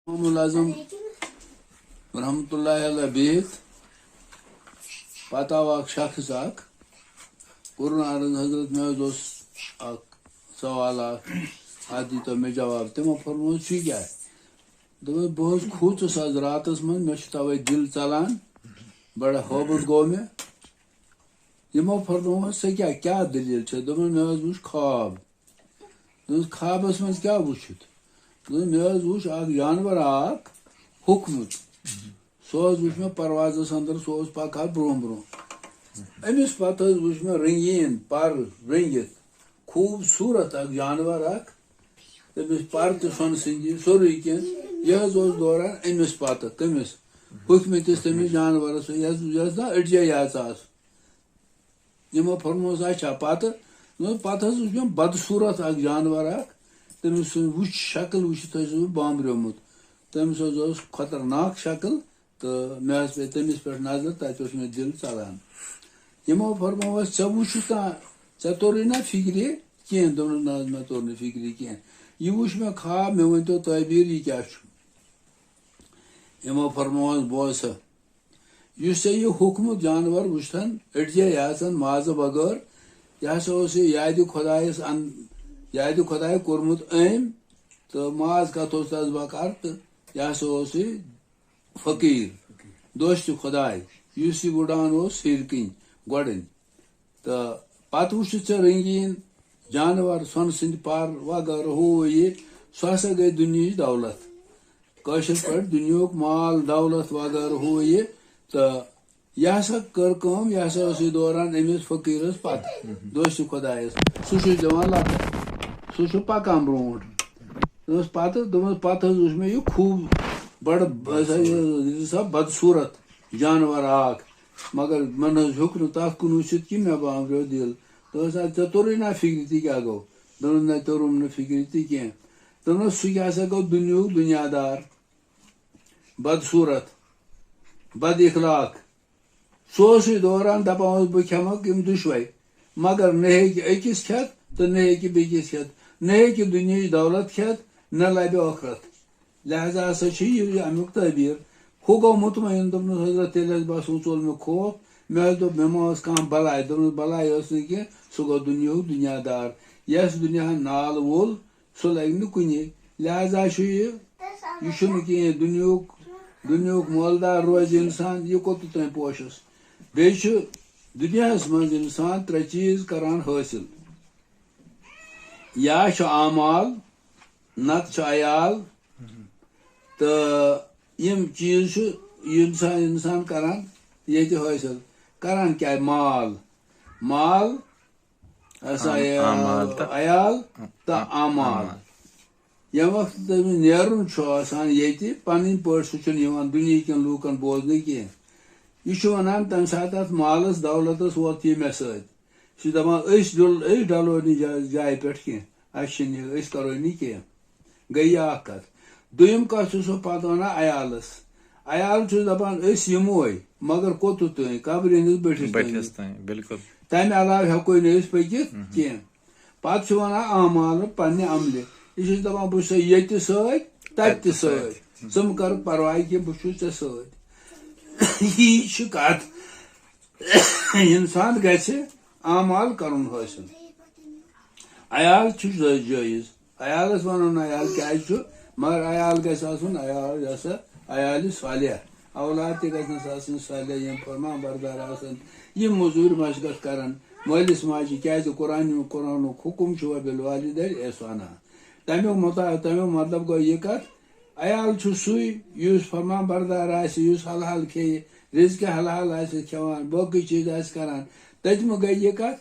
ملازم رحمت اللہ علیہ بہت پتہ آو اخ شخص اخ قرن عرض حضرت میں سوال ات دیتو مے جواب تمو فرموس یہ کیا دس بہت کھوژس آز راتس من مے توے دل ژلان بڑا ہوبت گو مے یمو فرموس ژے کیا دلیل چھ دوپن مے وچھ خواب دوپس خوابس مز کیا وچھت مے وچھ اخ جانور اخ ہوکمت سہ وچھ مے پروازس اندر سہ پکان برون برون امس پتہ وچھ مے رنگین پر رنگت خوبصورت اخ جانور اخ تمس پر تہ سون سنگی سورے کینٛہہ یہ دوران امس پتہ کمس ہوکمتس تمس جانورس یس نا أڈجے یاژ آس یمو فرموس اچھا پتہ پتہ وچھ مے بدصورت اخ جانور اخ تمس وچھ شکل وچھت بامبریومت تمس خطرناک شکل تو مے پے تمس پہ نظر تتہ مے دل ژلان یمو فرموس ژے وچھت ژے توری نا فکری کینٛہہ دوٚپنس نہ مے توٚر نہٕ فکری کینٛہہ یہ وچھ مے خواب مے ؤنتو تعبیر یہ کیا چھُ یمو فرموس بوز سا یُس ژےٚ یہ ہوکمت جانور وچھتن أڈجے یاژن مازٕ بغٲر یہ ہسا اوس یادِ خۄدایس یادِ خۄداے کوٚرمُت أمۍ تو ماز کتھ اوس تس بکار تو یہ ہسا اوس فقیر دوست خدائے یُس یہ وُڈان اوس ہیٚرِ کِنۍ گۄڈٕنۍ تو پتہٕ وُچھُتھ ژےٚ رنگیٖن جانور سۄنہٕ سٕنٛدۍ پر وغیرہ ہُہ یہِ سُہ ہسا گٔے دُنیہٕچ دولت کٲشِر پٲٹھۍ دُنیہُک مال دولت وغیرہ ہُہ یہِ تہٕ یہ ہسا کٔر کٲم یہ ہسا اوس یہِ دوران أمِس فقیٖرس پتہٕ دوست خۄدایس سُہ چھُ دِوان لتہٕ سُہ چھُ پکان برونٛٹھ دوٚپمس پتہٕ حظ وُچھ مےٚ یہِ خوٗب بڑٕ بدصوٗرت جانور اکھ مگر من حظ ہیوٚک نہٕ تتھ کُن وٕچھِتھ کینٛہہ مےٚ بامبریو دل دوٚپمس ادٕ ژےٚ توٚرُے نا فکرِ تہِ کیٛاہ گوٚو دوٚپنس نہ توٚرُم نہٕ فکرِ تہِ کینٛہہ دوٚپنس سُہ کیٛاہ سا گوٚو دُنیہُک دُنیادار بدصوٗرت بد اخلاق سُہ اوس یہِ دوران دپان اوس بہٕ کھٮ۪مکھ یِم دُشوے مگر نہ ہیٚکہِ أکِس کھٮ۪تھ تہٕ نہ ہیٚکہِ بیٚکِس کھٮ۪تھ نہ ہیٚکہِ دُنیہٕچ دولت کھٮ۪تھ نہ لبہِ ٲخرت لہذا ہسا چھُ یہِ امیُک تعبیر ہُہ گوٚو مطمعین دوٚپنس حضرت تیٚلہِ حظ بس ژوٚل مےٚ خوف مےٚ حظ دوٚپ مےٚ ما ٲس کانٛہہ بلاے دوٚپنس بلاے ٲس نہٕ کینٛہہ سُہ گوٚو دُنیہُک دُنیادار یس دُنیاہن نال وول سُہ لگہِ نہٕ کُنی لہذا چھُ یہِ چھُنہٕ کینٛہہ دُنیہُک مٲلدار روزِ انسان یہِ کوٚت تام پوشس بیٚیہِ چھُ دُنیاہس منٛز انسان ترٛےٚ چیٖز کران حٲصِل یا چھُ اعمال نتہٕ چھُ عیال تہٕ یِم چیٖز چھُ انسان کران ییٚتہِ حٲصِل کران کیٛاہ مال ہسا عیال تہٕ اعمال ییٚمہِ وقتہٕ تٔمِس نیرُن چھُ آسان ییٚتہِ پنٕنۍ پٲٹھۍ سُہ چھُنہٕ یِوان دُنہیٖکٮ۪ن لوٗکن بوزنہٕ کینٛہہ یہِ چھُ ونان تمہِ ساتہٕ اتھ مالس دولتس ووت یہِ مےٚ سۭتۍ یہِ چھُ دپان أسۍ ڈلو نہٕ جایہِ پٮ۪ٹھ کینٛہہ اسہِ چھِنہٕ یہِ أسۍ کرو نہٕ کینٛہہ گٔے یہِ اکھ کتھ دوٚیِم کتھ چھُ سُہ پتہٕ ونان عیالس عیال چھُس دپان أسۍ یِموے مگر کوٚتُتھ تام قبرِ ہٕنٛدِس بٔٹھِس تام بالکل تمہِ علاوٕ ہیٚکوے نہٕ أسۍ پٔکِتھ کینٛہہ پتہٕ چھُ ونان اعمال پننہِ عملہِ یہِ چھُس دپان بہٕ چھُسے ییٚتہِ سۭتۍ تتہِ تہِ سۭتۍ ژٕ مہٕ کرٕ پرواے کینٛہہ بہٕ چھُس ژےٚ سۭتۍ یی چھِ کتھ انسان گژھِ اعمال کرُن حٲصِل عیال چھُ جٲیز عیالس ونو نہٕ عیال کیٛازِ چھُ مگر عیال گژھِ آسُن عیال یہِ ہسا عیالہِ صالح اولاد تہِ گژھنس آسٕنۍ صالح یِم فرمان بردار آسن یِم موٚزوٗرۍ مشقت کرن مٲلِس ماجہِ کیٛازِ قرآنُک حُکم چھُ وبالوالدین احسانا تمیُک مطلب گوٚو یہِ کتھ عیال چھُ سُے یُس فرمان بردار آسہِ یُس حلال کھیٚیہِ رِزقہِ حلال آسہِ کھٮ۪وان باقٕے چیٖز آسہِ کران تتہِ مہ گٔے یہِ کتھ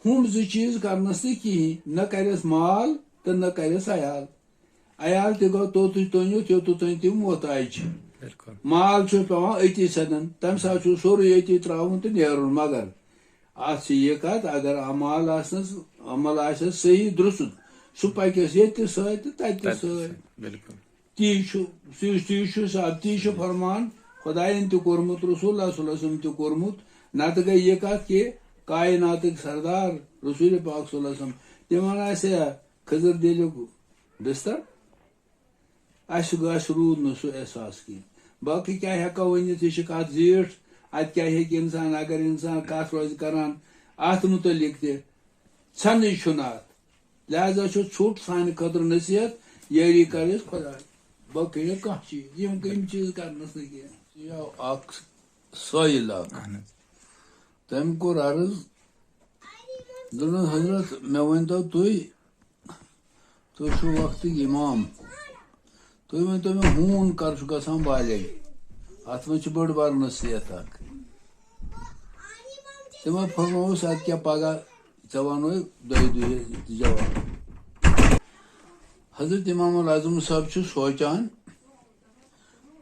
ہُم زٕ چیٖز کرنس نہٕ کِہیٖنۍ نہ کرٮ۪س مال تہٕ نہ کرٮ۪س عیال تہِ گوٚو توٚتُے تونیُت یوٚتُتھ تِم محتاج چھِ مال چھُ پیٚوان أتی سدن تمہِ ساتہٕ چھُ سورُے أتی ترٛاوُن تہٕ نیرُن مگر اتھ چھِ یہِ کتھ اگر عمل آسٮ۪س صحیح درُست سُہ پکٮ۪س ییٚتہِ تہِ سۭتۍ تہٕ تتہِ تہِ سۭتۍ تی چھُ فرمان خۄدایَن تہِ کوٚرمُت رسول اللہ صلی اللہ علیہ وسلم تہِ کوٚرمُت نتہٕ گٔے یہِ کتھ کہِ کایناتٕکۍ سردار رسول پاک صلی اللہ علیہ وسلم تِمن آسہِ کھٔزٕر دِلیُک بستر اس گس روٗد نہٕ سُہ احساس کینٛہہ باقٕے کیٛاہ ہٮ۪کو ؤنِتھ یہِ چھِ کتھ زیٖٹھ اتہِ کیٛاہ ہیٚکہِ انسان اگر انسان کتھ روزِ کران اتھ متعلق تہِ ژھنٕے چھُنہٕ اتھ لہذا چھُ ژھوٚٹ سانہِ خٲطرٕ نصیحت یٲری کرٮ۪س خۄدا باقٕے نہٕ کانٛہہ چیٖز یِم چیٖز کرنس نہٕ کینٛہہ یہِ آو اکھ سٲیِل اکھ تٔمۍ کوٚر عرض دوٚپنس حضرت مےٚ ؤنۍتو تُہۍ چھُو وقتٕکۍ اِمام تُہۍ ؤنۍتو مےٚ ہوٗن کر چھُ گژھان بالغ اتھ منٛز چھِ بٔڑ بار نصیحت اکھ تِمو فرمووُس ادٕ کیٛاہ پگاہ ژےٚ ونوے دۄیہِ دُہہِ جواب حضرت امام العظم صٲب چھُ سونٛچان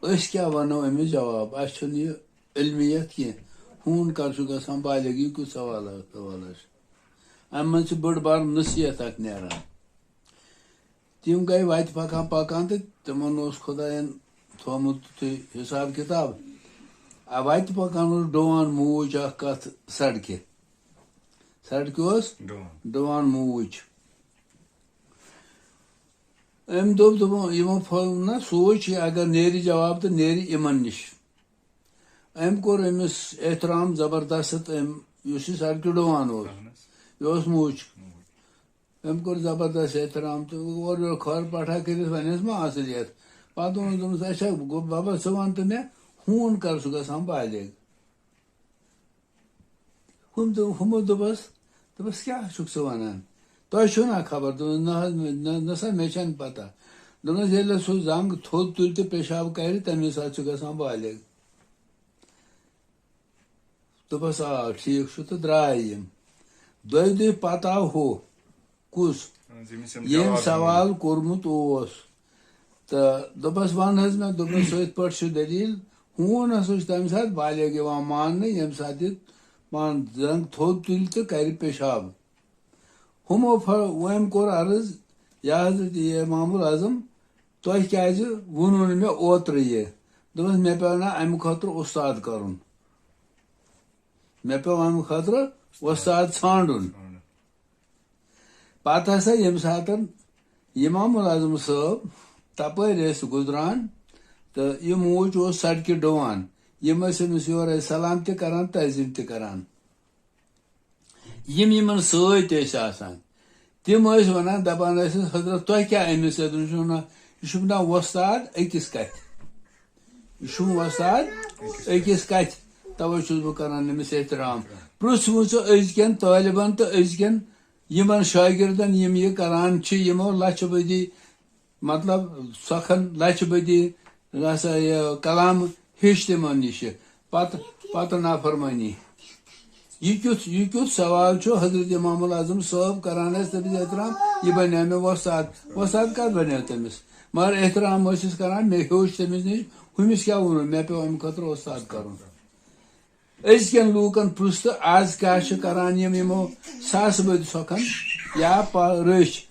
أسۍ کیٛاہ ونو أمِس جواب اسہِ چھُنہٕ یہِ علمِیت کینٛہہ ہوٗن کر چھُ گژھان بالغ یہِ کیُتھ سوال چھُ امہِ منٛز چھِ بٔڑ بار نصیحت اکھ نیران تِم گٔے وتہِ پکان تہٕ تِمن اوس خۄداین تھوٚومُت تُہۍ حساب کِتاب وتہِ پکان اوس ڈُوان موٗج اکھ کتھ سڑکہِ اوس ڈُوان موٗج أمۍ دوٚپ یِمو نہ سوٗنٛچ یہِ اگر نیرِ جواب تہٕ نیرِ یِمن نِش أمۍ کوٚر أمِس احترام زبردست أمۍ یُس یہِ سڑکہِ ڈُوان اوس یہِ اوس موٗج أمۍ کوٚر زبردست احترام تہٕ اورٕ یورٕ کھۄر پٹھا کٔرِتھ وۄنۍ ما اصلیت پتہٕ ووٚنُس دوٚپمس اچھا گوٚو بابا ژٕ ون تہٕ مےٚ ہوٗن کر چھُ گژھان بالغ ہُمو دوٚپس کیٛاہ چھُکھ ژٕ ونان تۄہہِ چھُو نا خبر دوٚپُس نہ حظ نہ سا مےٚ چھنہٕ پتہ دوٚپنس ییٚلہِ سُہ زنٛگ تھوٚد تُلہِ تہٕ پیشاب کرِ تمے ساتہٕ چھُ گژھان بالغ دوٚپس آ ٹھیٖک چھُ تہٕ درٛاے یِم دۄیہِ دُہۍ پتہٕ آو ہُہ کُس ییٚمۍ سوال کوٚرمُت اوس تہٕ دوٚپس ون حظ مےٚ دوٚپنس سۭتۍ پٲٹھۍ چھِ دٔلیٖل ہوٗن ہسا چھُ تمہِ ساتہٕ بالغ یِوان ماننہٕ ییٚمہِ ساتہٕ یہِ پان زنٛگ تھوٚد تُلہِ تہٕ کرِ پیشاب ہُمو أمۍ کوٚر عرض یا حضرت امام العظم تۄہہِ کیٛازِ ووٚنوُ نہٕ مےٚ اوترٕ یہِ دوٚپمس مےٚ پیٚو نا امہِ خٲطرٕ اُستاد کرُن مےٚ پیٚو امہِ خٲطرٕ وۄستاد ژھانڈُن پتہٕ ہسا ییٚمہِ ساتہٕ امام العظم صٲب تپٲرۍ ٲسۍ گُزران تہٕ یہِ موٗج اوس سڑکہِ ڈُوان یِم ٲسۍ أمِس یورے سلام تہِ کران تعظیٖم تہِ کران یِم یِمن سۭتۍ ٲسۍ آسان تِم ٲسۍ ونان دپان ٲسِس حضرت تۄہہِ کیٛاہ أمِس سۭتۍ یہِ چھُم نا وۄستاد أکِس کتھِ یہِ چھُم وۄستاد أکِس کتھِ توے چھُس بہٕ کران أمِس احترام پرٛژھوُ ژٕ أزکٮ۪ن طٲلبن تہٕ أزکٮ۪ن یِمن شٲگردن یِم یہِ کران چھِ یِمو لچھِ بٔدی مطلب سۄکھن لچھِ بٔدی ہسا یہِ کلام ہیٚچھ تِمن نِشہِ پتہٕ نافرمٲنی یہِ کیُتھ سوال چھُ حضرت امام العظم صٲب کران ٲسۍ تٔمِس احترام یہِ بنیٛاو مےٚ وۄستاد کتھ بنیٛاو تٔمِس مگر احترام ٲسِس کران مےٚ ہیوٚچھ تٔمِس نِش ہُمِس کیٛاہ ووٚنُن مےٚ پیٚو امہِ خٲطرٕ وۄستاد کرُن أزکٮ۪ن لوٗکن پرٛژھ تہٕ آز کیٛاہ چھِ کران یِمو ساسہٕ بٔدۍ سۄکھن یا رٔچھۍ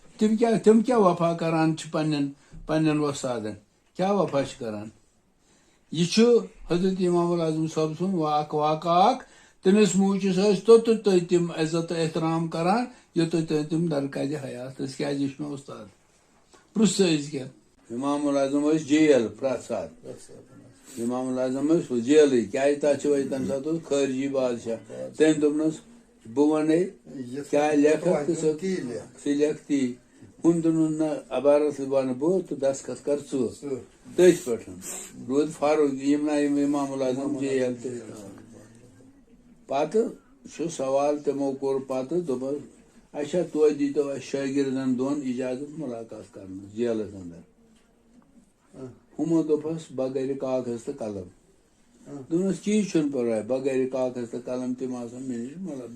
تِم کیٛاہ وفا کران چھِ پننٮ۪ن وۄستادن کیٛاہ وفا چھِ کران یہِ چھُ حضرت امام العظم صٲب سُنٛد واقعہ اکھ تٔمِس موٗجوٗس ٲسۍ توٚتُے تِم عزت تہٕ احترام کران یوٚتُے تِم درکادِ حیات ٲسۍ کیٛازِ یہِ چھُ مےٚ وۄستاد پرٛژھ ژٕ أزکٮ۪ن امام العظم ٲسۍ جیل پرٛٮ۪تھ ساتہٕ امام العظم ٲسۍ جیلٕے کیٛازِ تتھ چھِ وجہ تمہِ ساتہٕ اوس خٲرجی بادشاہ تٔمۍ دوٚپنس بہٕ ونَے کیٛاہ لیکھکھ تہٕ ژٕ لیکھ تی ہُمۍ دوٚپنس نہ عبارت ونہٕ بہٕ تہٕ دستخط کر ژٕ تٔتھۍ پٮ۪ٹھ روٗد فاروق یِم نا یِم امام العظم جیل تہٕ پتہٕ چھُ سوال تِمو کوٚر پتہٕ دوٚپُکھ اچھا توتہِ دیٖتو اسہِ شٲگردن دۄن اِجازت مُلاقات کرنس جیلس انٛدر ہُمو دوٚپہس بغٲرِ کاغذ تہٕ قلم دوٚپنس کِہیٖنۍ چھُنہٕ پرواے بغٲرِ کاغذ تہٕ قلم تِم آسان مےٚ نِش مطلب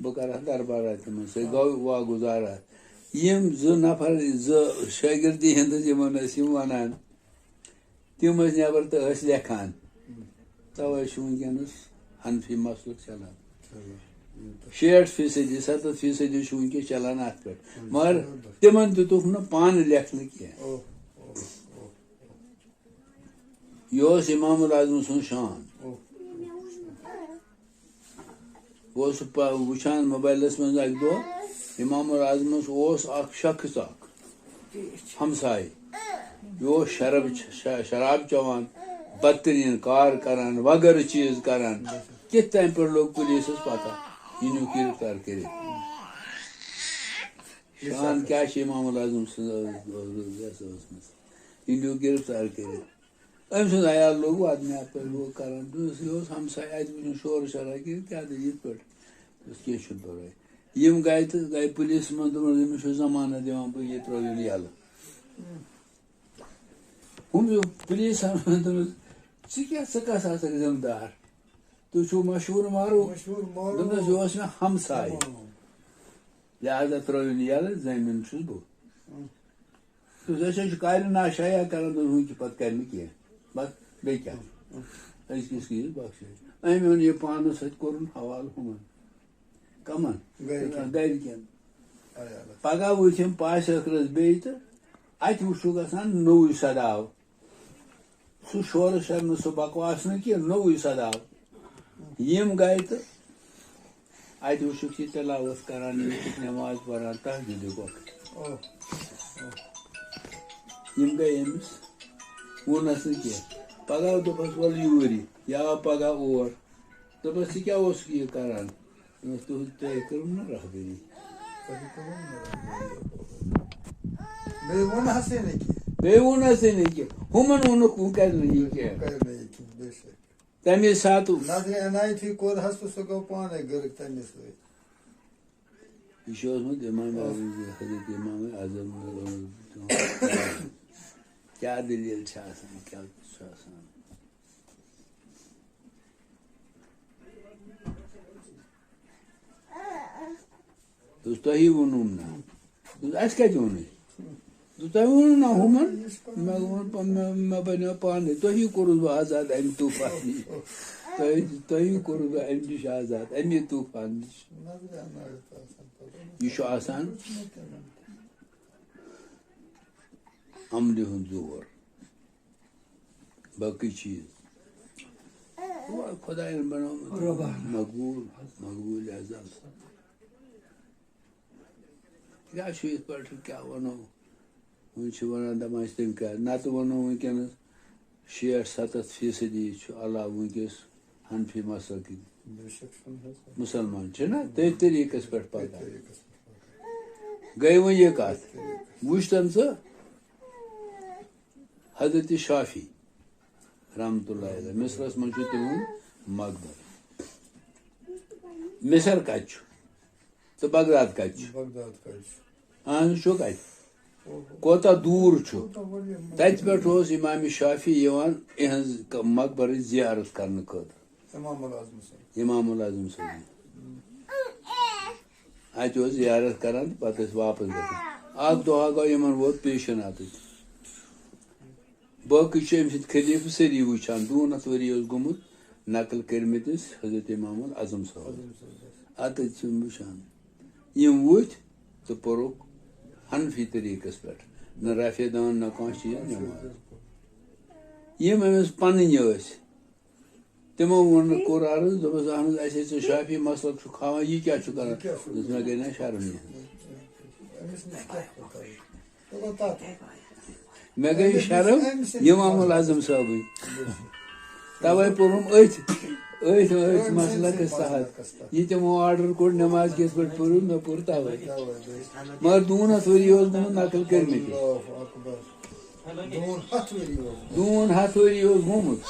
بہٕ کرٕ دربارا تِمن سۭتۍ گوٚو واگُزارا یِم زٕ نفر شٲگردی ہِنٛدِس یِمن ٲسۍ یِم ونان تِم ٲسۍ نٮ۪بر تہٕ ٲسۍ لیکھان توے چھُ ؤنکیٚنس حنفی مسلک چلان 60% 70% چھُ ؤنکیٚس چلان اتھ پٮ۪ٹھ مگر تِمن دِتُکھ نہٕ پانہٕ لیکھنہٕ کینٛہہ یہِ اوس امام العظم سُنٛد شان بہٕ اوسُس وٕچھان موبایلس منٛز اکہِ دۄہ امام العظمس اوس اکھ شخص اکھ ہمساے یہ شراب چوان بدترین کار کران وغیرہ چیز کران کت تم پہ لوگ پولیسس پتہ یہ نیو گرفتار کر شان کیا امام العظم یہ نیو گرفتار کر ام سند عیال لوگ آدمی ات پہ لوگ کران یہ ہمسائے ات وچن شور شرا کیا دلیل پہ کی پرواے یم گئے تو گئے پولیس من دمس ضمانت دان بہ یہ ترو یلہ ہم پولیس ثہ کس ذمہ دار تھی چھو مشہور معروف دس یہ مے ہمسائے لہذا ترون یلہ زمین چھس بہ کالہ ناشایا کران پتہ کر کی بس بیٚیہِ کیٛاہ أزکِس چیٖزس بخش أمۍ اوٚن یہِ پانس سۭتۍ کوٚرُن حوالہٕ ہُمن کمن گرِکٮ۪ن پگہہ وٕچھ یِم پاسہِ ٲخرس بیٚیہِ تہٕ اَتہِ وٕچھو گژھان نوٚوُے سداو سُہ شورٕ شر نہٕ سُہ بکواس نہٕ کینٛہہ نوٚوُے سداو یِم گٔے تہٕ اَتہِ وٕچھُکھ یہِ تلاوت کران یہِ وٕچھُکھ نٮ۪ماز پران تہجُدُک وقت یِم گٔے أمِس ووٚننس نہٕ کینٛہہ پگہہ دوٚپس وَلہٕ یوٗرۍ یہِ آو پگہہ اور دوٚپس ژٕ کیٛاہ اوسُکھ یہِ کران دوٚپمس تۄہہِ کٔرٕم نہٕ رہبٔری بیٚیہِ ووٚنہسٕے نہٕ کینٛہہ ہُمن ووٚنُکھ وۄنۍ کرِ نہٕ یہِ کینٛہہ تمے ساتہٕ یہِ چھُ اوسمُت امام حضرت امام اعظم کیٛاہ دٔلیٖل چھِ آسان کیٛاہ چھُ آسان تۄہی ووٚنوُم نہ اَسہِ کَتہِ ووٚنُے تۄہہِ ووٚنوُ نہ ہُمن مےٚ بنیو پانے تۄہی کوٚرُس بہٕ آزاد امہِ طوٗفان نِش تۄہی کوٚرُس بہٕ امہِ نِش آزاد امے طوٗفان نِش یہِ چھُ آسان عملہِ ہُنٛد زور باقٕے چیٖز خۄداین بنومُت مقبوٗل اعزاز کیٛاہ چھُ یِتھ پٲٹھۍ کیٛاہ وَنو وۄنۍ چھِ وَنان دَپان چھِ تِم کیٛاہ نَتہٕ وَنو وٕنکیٚنَس 60-70% چھُ علاوٕ وٕنکیٚس حنفی مسلکٕکۍ مُسلمان چھِنہ تٔتھۍ طریٖقس پٮ۪ٹھ پَکان گٔے وۄنۍ یہِ کَتھ وٕچھتَن ژٕ حضرت شافی رحمتہ اللہ علیہ مصرس منٛز چھُ تِہُنٛد مقبر مصر کَتہِ چھُ تہٕ بغداد کَتہِ چھُ اہن چھُ کَتہِ کوتاہ دوٗر چھُ تَتہِ پٮ۪ٹھ اوس اِمامِ شافی یِوان یِہٕنٛز مقبرٕچ زیارت کرنہٕ خٲطرٕ اِمام العظم صٲب اَتہِ اوس زیارت کران تہٕ پتہٕ ٲسۍ واپس گژھان اکھ دۄہ گوٚو یِمن ووت پیشناتٕچ باقٕے چھِ أمۍ سٕنٛدۍ خلیٖفہٕ سٲری وٕچھان 200 ؤری اوس گوٚمُت نقل کٔرمٕتِس حضرت امام العظم صٲب اتٮ۪تھ چھِ یِم وٕچھان یِم وٕچھۍ تہٕ پوٚرُکھ حنفی طریٖقس پٮ۪ٹھ نہ رفع دان نہ کانٛہہ چیٖز نٮ۪ماز یِم أمِس پنٕنۍ ٲسۍ تِمو ووٚن کوٚر عرض دوٚپُس اہن حظ اَسے ژٕ شافی مسلک چھُکھ ہاوان یہِ کیٛاہ چھُ کران دوٚپُس مےٚ گٔے نہ شرم مےٚ گٔے شرم اِمام العظم صٲبٕنۍ توے پوٚرُم أتھۍ مسلکس تحت یہِ تِمو آرڈر کوٚر نٮ۪ماز کِتھ پٲٹھۍ پٔرِو مےٚ پوٚر توے مگر 200 ؤری اوس گوٚمُت نقل کٔرمٕتِس 200 ؤری اوس گوٚمُت